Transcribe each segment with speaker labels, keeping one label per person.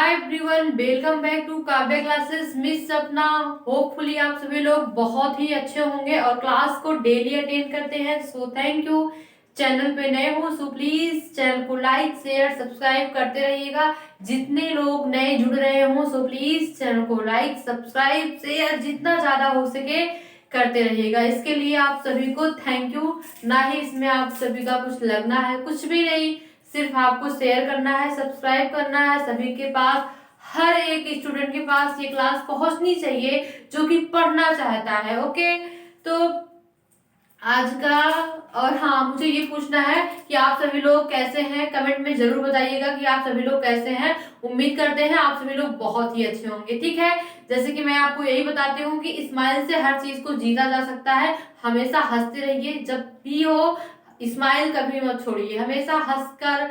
Speaker 1: Hi everyone, welcome back to Kavya classes. Miss Sapna, hopefully आप सभी लोग बहुत ही अच्छे होंगे और क्लास को डेली अटेंड करते हैं। So thank you. चैनल पे नए हो सो प्लीज चैनल को लाइक शेयर सब्सक्राइब करते रहिएगा। जितने लोग नए जुड़ रहे हो सो प्लीज चैनल को लाइक सब्सक्राइब शेयर जितना ज्यादा हो सके करते रहिएगा। इसके लिए आप सभी को थैंक यू। ना ही इसमें आप सभी का कुछ लगना है, कुछ भी नहीं, सिर्फ आपको शेयर करना है, सब्सक्राइब करना है। सभी के पास, हर एक स्टूडेंट के पास ये क्लास पहुंचनी चाहिए जो कि पढ़ना चाहता है। ओके, तो आज का, और हाँ, मुझे ये पूछना है कि आप सभी लोग कैसे हैं। कमेंट में जरूर बताइएगा कि आप सभी लोग कैसे हैं। उम्मीद करते हैं आप सभी लोग बहुत ही अच्छे होंगे। ठीक है, जैसे कि मैं आपको यही बताती हूँ कि स्माइल से हर चीज को जीता जा सकता है। हमेशा हंसते रहिए, जब भी हो स्माइल कभी मत छोड़िए। हमेशा हंसकर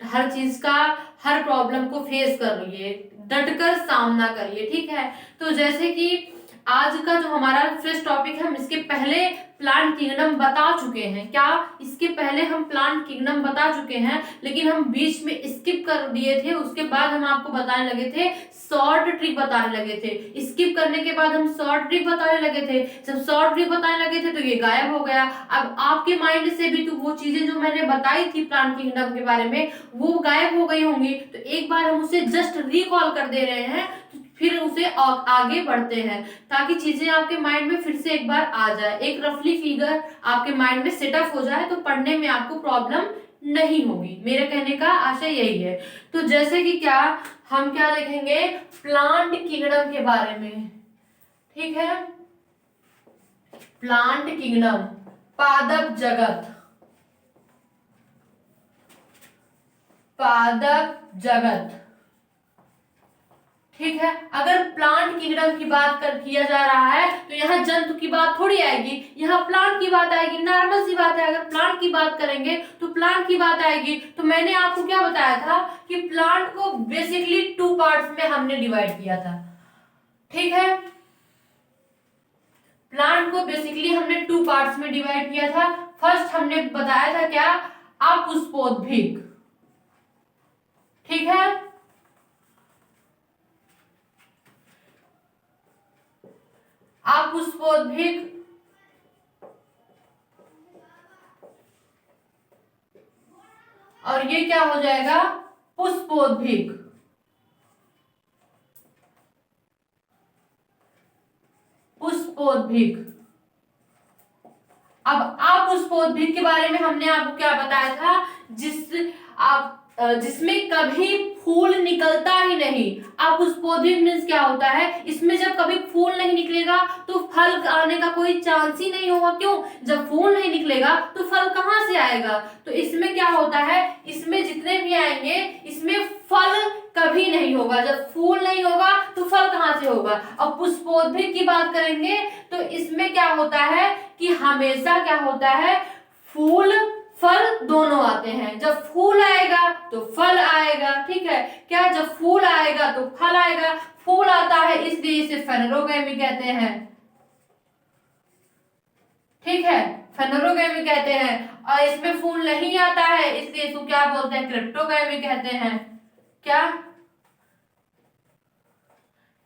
Speaker 1: हर चीज का, हर प्रॉब्लम को फेस करिए, डटकर सामना करिए। ठीक है, तो जैसे कि आज का जो हमारा फर्स्ट टॉपिक है, हम इसके पहले प्लांट किंगडम बता चुके हैं। क्या इसके पहले हम प्लांट किंगडम बता चुके हैं, लेकिन हम बीच में स्किप कर दिए थे। उसके बाद हम आपको बताने लगे थे, शॉर्ट ट्रिक बताने लगे थे। स्किप करने के बाद हम शॉर्ट ट्रिक बताने लगे थे। जब शॉर्ट ट्रिक बताने लगे थे तो ये गायब हो गया। अब आपके माइंड से भी तो वो चीजें जो मैंने बताई थी प्लांट किंगडम के बारे में, वो गायब हो गई होंगी। तो एक बार हम उसे जस्ट रिकॉल कर दे रहे हैं, फिर उसे आगे बढ़ते हैं ताकि चीजें आपके माइंड में फिर से एक बार आ जाए, एक रफली फिगर आपके माइंड में सेटअप हो जाए, तो पढ़ने में आपको प्रॉब्लम नहीं होगी। मेरे कहने का आशय यही है। तो जैसे कि क्या हम क्या देखेंगे, प्लांट किंगडम के बारे में। ठीक है, प्लांट किंगडम, पादप जगत, पादप जगत। ठीक है, अगर प्लांट किंगडम की बात किया जा रहा है तो यहाँ जंतु की बात थोड़ी आएगी, यहाँ प्लांट की बात आएगी। नॉर्मल सी बात है, अगर प्लांट की बात करेंगे तो प्लांट की बात आएगी। तो मैंने आपको क्या बताया था कि प्लांट को बेसिकली 2 पार्ट्स में हमने डिवाइड किया था। ठीक है, प्लांट को बेसिकली हमने 2 पार्ट्स में डिवाइड किया था। फर्स्ट हमने बताया था क्या, अपुष्पोद्भिक। ठीक है, अपुष्पोद्भिक, और ये क्या हो जाएगा, पुष्पोद्भिक। पुष्पोद्भिक। अब अपुष्पोद्भिक के बारे में हमने आपको क्या बताया था, जिसमें कभी फूल निकलता ही नहीं। अपुष्पोद्भिक मीन्स क्या होता है, इसमें जब कभी फूल नहीं निकलेगा तो फल आने का कोई चांस ही नहीं होगा। क्यों, जब फूल नहीं निकलेगा तो फल कहाँ से आएगा। तो इसमें क्या होता है, इसमें जितने भी आएंगे इसमें फल कभी नहीं होगा। जब फूल नहीं होगा तो फल कहाँ से होगा। अब पुष्पोद्भिक की बात करेंगे तो इसमें क्या होता है कि हमेशा क्या होता है, फूल फल दोनों आते हैं। जब फूल आएगा तो फल आएगा। ठीक है, क्या जब फूल आएगा तो फल आएगा। फूल आता है इसलिए इसे फेनोरोगैमी कहते हैं। ठीक है, फेनोरोगैमी कहते हैं। और इसमें फूल नहीं आता है इसलिए इसको क्या बोलते हैं, क्रिप्टोगैमी कहते हैं। क्या,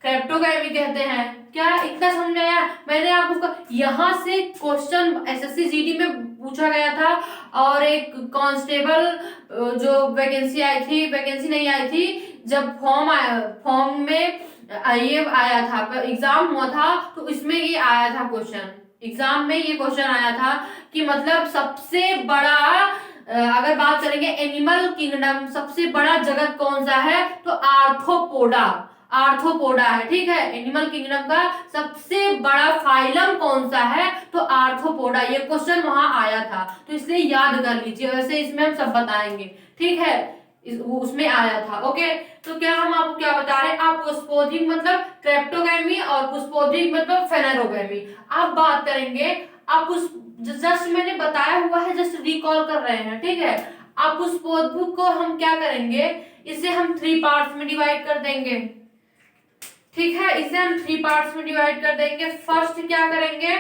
Speaker 1: क्रिप्टोगैमी कहते हैं। क्या इतना समझ में आया। मैंने आपको यहां से क्वेश्चन एसएससी जीडी में पूछा गया था, और एक कांस्टेबल जो वैकेंसी आई थी, वैकेंसी नहीं आई थी, जब फॉर्म में ये आया था, एग्जाम हुआ था तो इसमें ये आया था क्वेश्चन। एग्जाम में ये क्वेश्चन आया था कि मतलब सबसे बड़ा, अगर बात करेंगे एनिमल किंगडम, सबसे बड़ा जगत कौन सा है, तो आर्थ्रोपोडा। आर्थ्रोपोडा है। ठीक है, एनिमल किंगडम का सबसे बड़ा फाइलम कौन सा है, तो आर्थ्रोपोडा। ये क्वेश्चन वहां आया था तो इसलिए याद कर लीजिए, वैसे इसमें हम सब बताएंगे। ठीक है, उसमें आया था। ओके, तो क्या हम आपको क्या बता रहे हैं, अपुष्पोद्भिक मतलब क्रिप्टोगैमी और पुष्पोद्भिक मतलब फेनोरोगैमी। अब बात करेंगे जस्ट मैंने बताया हुआ है, जस्ट रिकॉल कर रहे हैं। ठीक है, अपुष्पोद्भिक को हम क्या करेंगे, इसे हम 3 पार्ट्स में डिवाइड कर देंगे। ठीक है, इसे हम 3 पार्ट्स में डिवाइड कर देंगे। फर्स्ट क्या करेंगे,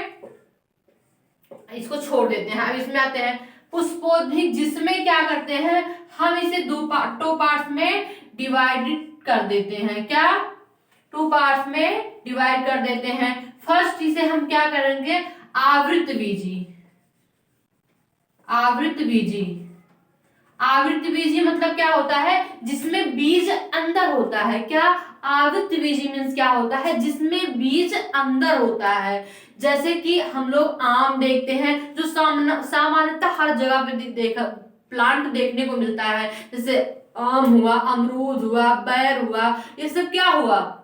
Speaker 1: इसको छोड़ देते हैं, अब इसमें आते हैं पुष्पोद्भिक, जिसमें क्या करते हैं हम इसे 2 पार्ट्स में डिवाइड कर देते हैं। क्या? 2 पार्ट्स में डिवाइड कर देते हैं। फर्स्ट इसे हम क्या करेंगे? आवृतबीजी। आवृतबीजी, आवृतबीजी मतलब क्या होता है? जिसमें बीज अंदर होता है। क्या? आवृतबीजी मीन्स क्या होता है? जिसमें बीज अंदर होता है। जैसे कि हम लोग आम देखते हैं, जो सामान्यतः हर जगह पे प्लांट देखने को मिलता है। जैसे आम हुआ, अमरूद हुआ, बैर हुआ, ये सब क्या हुआ?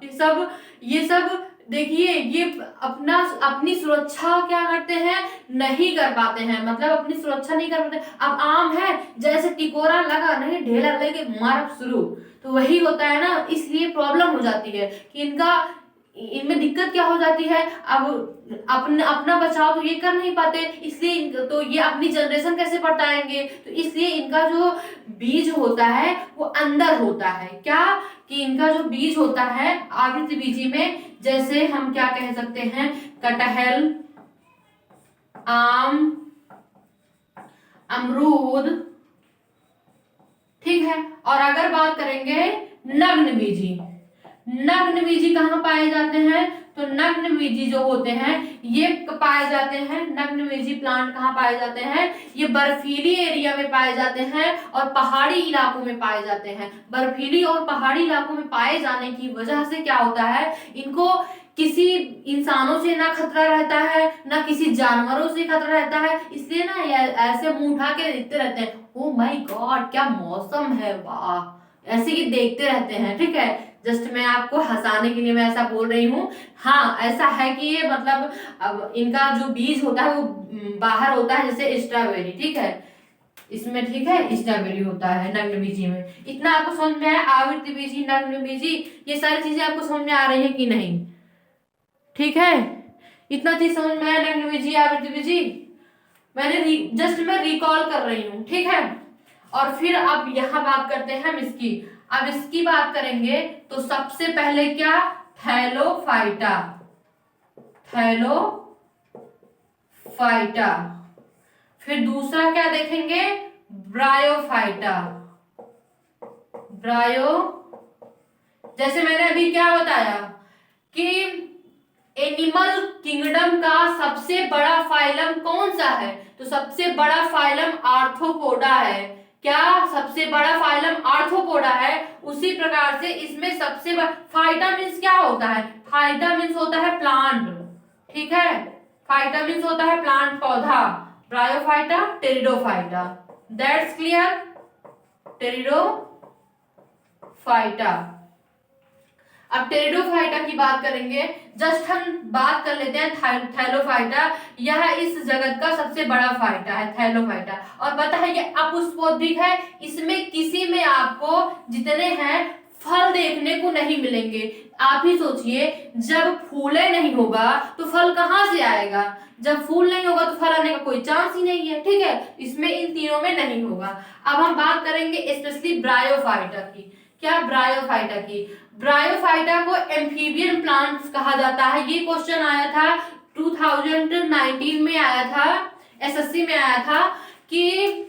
Speaker 1: ये सब देखिए, ये अपनी सुरक्षा क्या करते हैं? नहीं कर पाते हैं, मतलब अपनी सुरक्षा नहीं कर पाते। अब आम है, जैसे टिकोरा लगा, नहीं ढेला लेके मार शुरू, तो वही होता है ना। इसलिए प्रॉब्लम हो जाती है कि इनमें दिक्कत क्या हो जाती है। अब अपना बचाव तो ये कर नहीं पाते, इसलिए तो ये अपनी जनरेशन कैसे बढ़ाएंगे? तो इसलिए इनका जो बीज होता है वो अंदर होता है। क्या? कि इनका जो बीज होता है आवृतबीजी में, जैसे हम क्या कह सकते हैं? कटहल, आम, अमरूद, ठीक है। और अगर बात करेंगे नग्नबीजी, नग्नबीजी कहाँ पाए जाते हैं? तो नग्नबीजी जो होते हैं ये पाए जाते हैं। नग्नबीजी प्लांट कहाँ पाए जाते हैं? ये बर्फीली एरिया में पाए जाते हैं और पहाड़ी इलाकों में पाए जाते हैं। बर्फीली और पहाड़ी इलाकों में पाए जाने की वजह से क्या होता है? इनको किसी इंसानों से ना खतरा रहता है, ना किसी जानवरों से खतरा रहता है। इसलिए ना ऐसे मुंह उठा के देखते रहते हैं, ओ माय गॉड क्या मौसम है, वाह, ऐसे ही देखते रहते हैं। ठीक है, जस्ट मैं आपको हंसाने के लिए मैं ऐसा बोल रही हूँ। हाँ, ऐसा है कि ये मतलब अब इनका जो बीज होता है वो बाहर होता है, जैसे स्ट्रॉबेरी, ठीक है, इसमें, ठीक है, स्ट्रॉबेरी होता है नग्नबीजी में। इतना आपको समझ में आया? आवृतबीजी, नग्नबीजी, ये सारी चीजें आपको समझ में आ रही है कि नहीं? ठीक है, इतना चीज समझ में आया? नग्नबीजी, आवृतबीजी, मैंने जस्ट मैं रिकॉल कर रही हूँ, ठीक है। और फिर अब यहाँ बात करते हैं हम इसकी। अब इसकी बात करेंगे तो सबसे पहले क्या? Thallophyta, Thallophyta. फिर दूसरा क्या देखेंगे? ब्रायोफाइटा, ब्रायो। जैसे मैंने अभी क्या बताया कि एनिमल किंगडम का सबसे बड़ा फाइलम कौन सा है? तो सबसे बड़ा फाइलम आर्थ्रोपोडा है। क्या? सबसे बड़ा फाइलम आर्थ्रोपोडा है। उसी प्रकार से इसमें सबसे बड़ा फाइटा मीन्स क्या होता है? फाइटा मीन्स होता है प्लांट, ठीक है, फाइटा मीन्स होता है प्लांट, पौधा। Bryophyta, pteridophyta, that's clear? Pteridophyta. अब टेरिडोफाइटा की बात करेंगे। जस्ट हम बात कर लेते हैं थैलोफाइटा। यह इस जगत का सबसे बड़ा फाइटा है, थैलोफाइटा। और पता है ये अपुष्पोद्भिक है। इसमें किसी में आपको जितने हैं फल देखने को नहीं मिलेंगे। आप ही सोचिए, जब फूले नहीं होगा तो फल कहाँ से आएगा? जब फूल नहीं होगा तो फल आने का कोई चांस ही नहीं है, ठीक है। इसमें इन तीनों में नहीं होगा। अब हम बात करेंगे स्पेशली ब्रायोफाइटा की। क्या? ब्रायोफाइटा की। ब्रायोफाइटा को एम्फीबियन प्लांट्स कहा जाता है। ये क्वेश्चन आया था 2019 में, आया था, एसएससी में आया था कि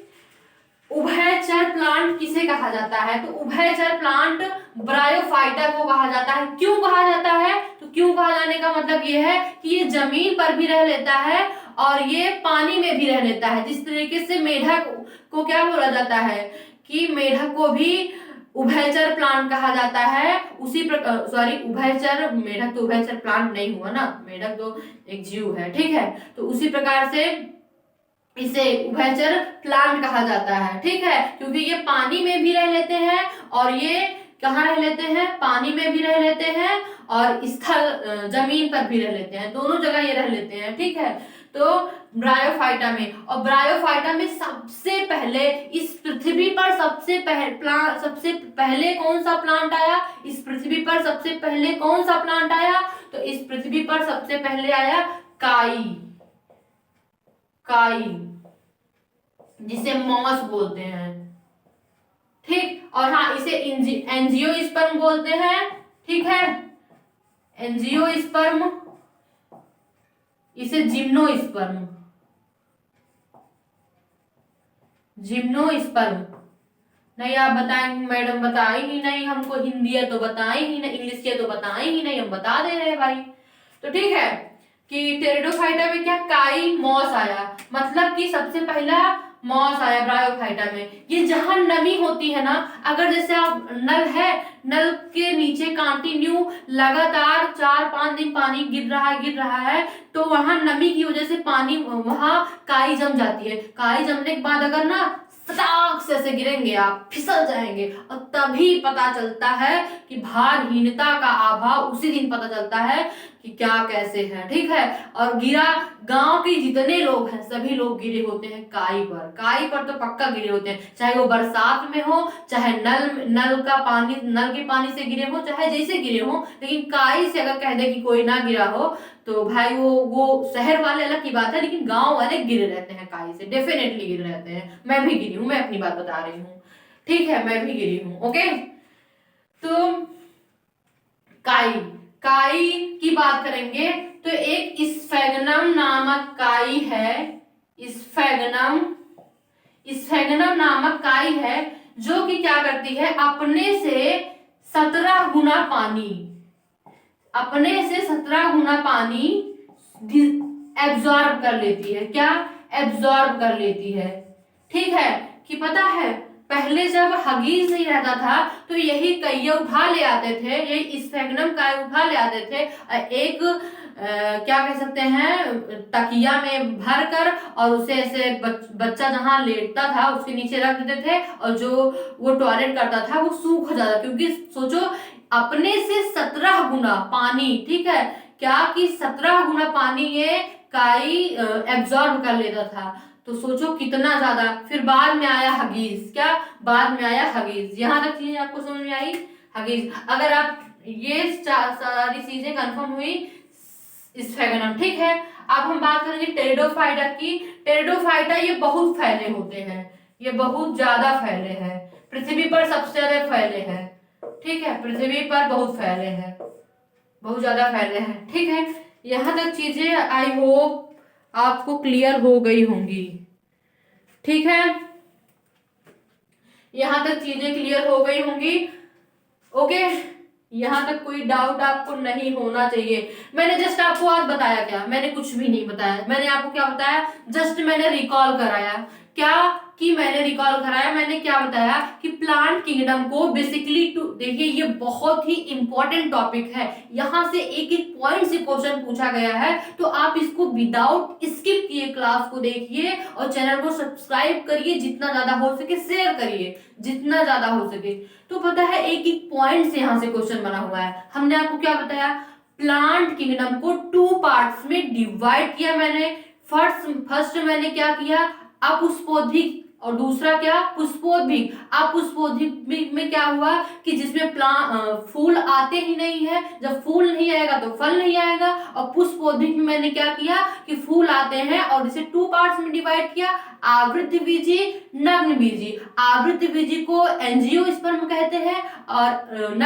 Speaker 1: उभयचर प्लांट किसे कहा जाता है? तो उभयचर प्लांट ब्रायोफाइटा को कहा जाता है। क्यों कहा जाता है? तो क्यों कहा जाने का मतलब ये है कि ये जमीन पर भी रह लेता है और ये पानी में भी रह लेता है। जिस तरीके से मेढक को क्या बोला जाता है कि मेढक को भी उभयचर प्लांट कहा जाता है, उसी प्रकार, सॉरी, उभयचर, मेढक तो उभयचर प्लांट नहीं हुआ ना, मेढक तो एक जीव है, ठीक है। तो उसी प्रकार से इसे उभयचर प्लांट कहा जाता है, ठीक है, क्योंकि ये पानी में भी रह लेते हैं और ये कहाँ रह लेते हैं? पानी में भी रह लेते हैं और स्थल जमीन पर भी रह लेते हैं, दोनों जगह ये रह लेते हैं, ठीक है। तो ब्रायोफाइटा में, और ब्रायोफाइटा में सबसे पहले इस पृथ्वी पर सबसे पहले कौन सा प्लांट आया? इस पृथ्वी पर सबसे पहले कौन सा प्लांट आया? तो इस पृथ्वी पर सबसे पहले आया काई, काई, जिसे मॉस बोलते हैं, ठीक। और हाँ, इसे एंजियोस्पर्म बोलते हैं, ठीक है, एंजियोस्पर्म, इसे जिम्नोस्पर्म नहीं आप बताएंगे मैडम, बताए ही नहीं हमको, हिंदी है तो बताए ही नहीं, इंग्लिश है तो बताए ही नहीं, हम बता दे रहे हैं भाई। तो ठीक है कि टेरिडोफाइटा में क्या काई मॉस आया, मतलब कि सबसे पहला मॉस आया ब्रायोफाइटा में। ये जहां नमी होती है ना, अगर जैसे आप नल है, नल के नीचे कंटिन्यू लगातार 4-5 दिन पानी गिर रहा है, तो वहां नमी की वजह से पानी वहां काई जम जाती है। काई जमने के बाद अगर ना फटाक से ऐसे गिरेंगे, आप फिसल जाएंगे, और तभी पता चलता है कि भारहीनता का अभाव, उसी दिन पता चलता है कि क्या कैसे है, ठीक है। और गिरा, गांव के जितने लोग हैं सभी लोग गिरे होते हैं काई पर, काई पर तो पक्का गिरे होते हैं, चाहे वो बरसात में हो, चाहे नल का पानी, नल के पानी से गिरे हो, चाहे जैसे गिरे हो, लेकिन काई से अगर कह दे कि कोई ना गिरा हो तो भाई वो शहर वाले अलग की बात है, लेकिन गांव वाले गिरे रहते हैं काई से, डेफिनेटली गिरे रहते हैं। मैं भी गिरी हूं, मैं अपनी बात बता रही हूँ, ठीक है, मैं भी गिरी हूँ। ओके, तो काई, काई की बात करेंगे तो एक स्फेगनम नामक काई है, स्फेगनम, स्फेगनम नामक काई है, जो कि क्या करती है, अपने से 17 गुना पानी, अपने से 17 गुना पानी एब्जॉर्ब कर लेती है। क्या एब्जॉर्ब कर लेती है, ठीक है। कि पता है पहले जब हगीज नहीं रहता था तो यही कई उठा ले आते थे, यही स्फेगनम काय उठा ले आते थे, एक क्या कह सकते हैं, तकिया में भर कर, और उसे ऐसे बच्चा जहां लेटता था उसके नीचे रख देते थे, और जो वो टॉयलेट करता था वो सूख जाता, क्योंकि सोचो अपने से 17 गुना पानी, ठीक है, क्या कि 17 गुना पानी ये काई एब्जॉर्ब कर लेता था। तो सोचो कितना ज्यादा। फिर बाद में आया हगीज, क्या बाद में आया हगीज, यहां तक चीजें आपको समझ में आई। हगीज, अगर आप ये सारी चीजें कंफर्म हुई, स्फेगनम, ठीक है। अब हम बात करेंगे टेरिडोफाइटा की। टेरिडोफाइटा ये बहुत फैले होते हैं, ये बहुत ज्यादा फैले हैं, पृथ्वी पर सबसे ज्यादा फैले हैं, ठीक है, पृथ्वी पर बहुत फैले हैं, बहुत ज्यादा फैले हैं, ठीक है। यहां तक चीजें आई होप आपको क्लियर हो गई होंगी, ठीक है, यहां तक चीजें क्लियर हो गई होंगी। ओके, यहां तक कोई डाउट आपको नहीं होना चाहिए। मैंने जस्ट आपको आज बताया क्या, मैंने कुछ भी नहीं बताया, मैंने आपको क्या बताया, जस्ट मैंने रिकॉल कराया। क्या कि मैंने रिकॉल कराया, मैंने क्या बताया कि प्लांट किंगडम को बेसिकली टू, देखिए ये बहुत ही इंपॉर्टेंट टॉपिक है, यहां से एक एक पॉइंट से क्वेश्चन पूछा गया है, तो आप इसको विदाउट स्किप किए क्लास को देखिए, और चैनल को सब्सक्राइब करिए, जितना ज्यादा हो सके शेयर करिए, जितना ज्यादा हो सके। तो पता है एक एक पॉइंट से यहां से क्वेश्चन बना हुआ है। हमने आपको क्या बताया, प्लांट किंगडम को 2 पार्ट्स में डिवाइड किया मैंने। फर्स्ट मैंने क्या किया, अपुष्पोद्भिक, और दूसरा क्या, पुष्पोद्भिक। अपुष्पोद्भिक में क्या हुआ कि जिसमें फूल आते ही नहीं है, जब फूल नहीं आएगा तो फल नहीं आएगा। और पुष्पोद्भिक में मैंने क्या किया कि फूल आते हैं और इसे 2 पार्ट्स में डिवाइड किया, आवृतबीजी, नग्नबीजी। आवृतबीजी को एंजियोस्पर्म कहते हैं, और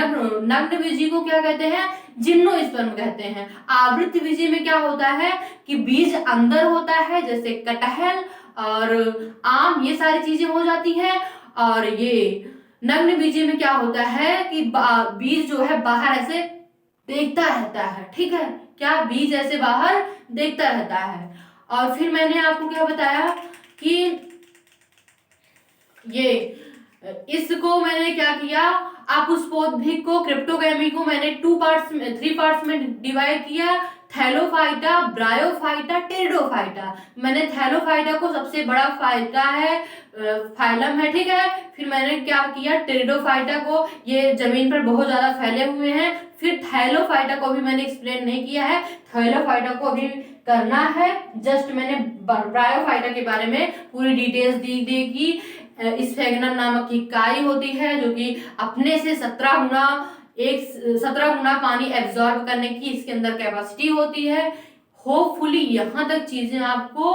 Speaker 1: नग्नबीजी को क्या कहते हैं, जिम्नोस्पर्म कहते हैं। आवृतबीजी में क्या होता है कि बीज अंदर होता है, जैसे कटहल और आम, ये सारी चीजें हो जाती हैं। और ये नग्नबीजी में क्या होता है कि बीज जो है बाहर ऐसे देखता रहता है, ठीक है, क्या बीज ऐसे बाहर देखता रहता है। और फिर मैंने आपको क्या बताया कि ये इसको मैंने क्या किया, अपुष्पोद्भिक को, क्रिप्टोगैमी को मैंने 3 पार्ट्स में डिवाइड किया, थैलोफाइटा, ब्रायोफाइटा, टेरिडोफाइटा। मैंने थैलोफाइटा को सबसे बड़ा फाइटा है, फाइलम है, ठीक है। फिर मैंने क्या किया, टेरिडोफाइटा को, ये जमीन पर बहुत ज्यादा फैले हुए हैं। फिर थैलोफाइटा को भी मैंने एक्सप्लेन नहीं किया है, थैलोफाइटा को अभी करना है, जस्ट मैंने ब्रायोफाइटा के बारे में पूरी डिटेल्स दी देगी। स्फेगनम नामक की काई होती है जो कि अपने से 17 गुना पानी एब्जॉर्ब करने की इसके अंदर कैपेसिटी होती है। होपफुली यहां तक चीजें आपको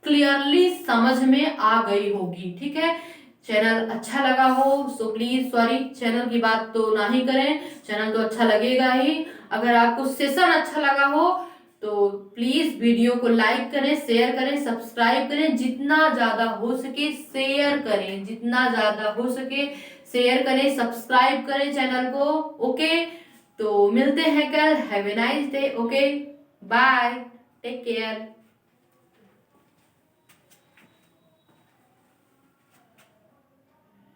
Speaker 1: क्लियरली समझ में आ गई होगी, ठीक है। चैनल अच्छा लगा हो सो प्लीज, सॉरी चैनल की बात तो ना ही करें, चैनल तो अच्छा लगेगा ही। अगर आपको सेशन अच्छा लगा हो तो प्लीज वीडियो को लाइक करें, शेयर करें, सब्सक्राइब करें, जितना ज्यादा हो सके शेयर करें, जितना ज्यादा हो सके शेयर करें, सब्सक्राइब करें चैनल को। ओके, तो मिलते हैं कल। Have a nice day. Okay, bye, take care.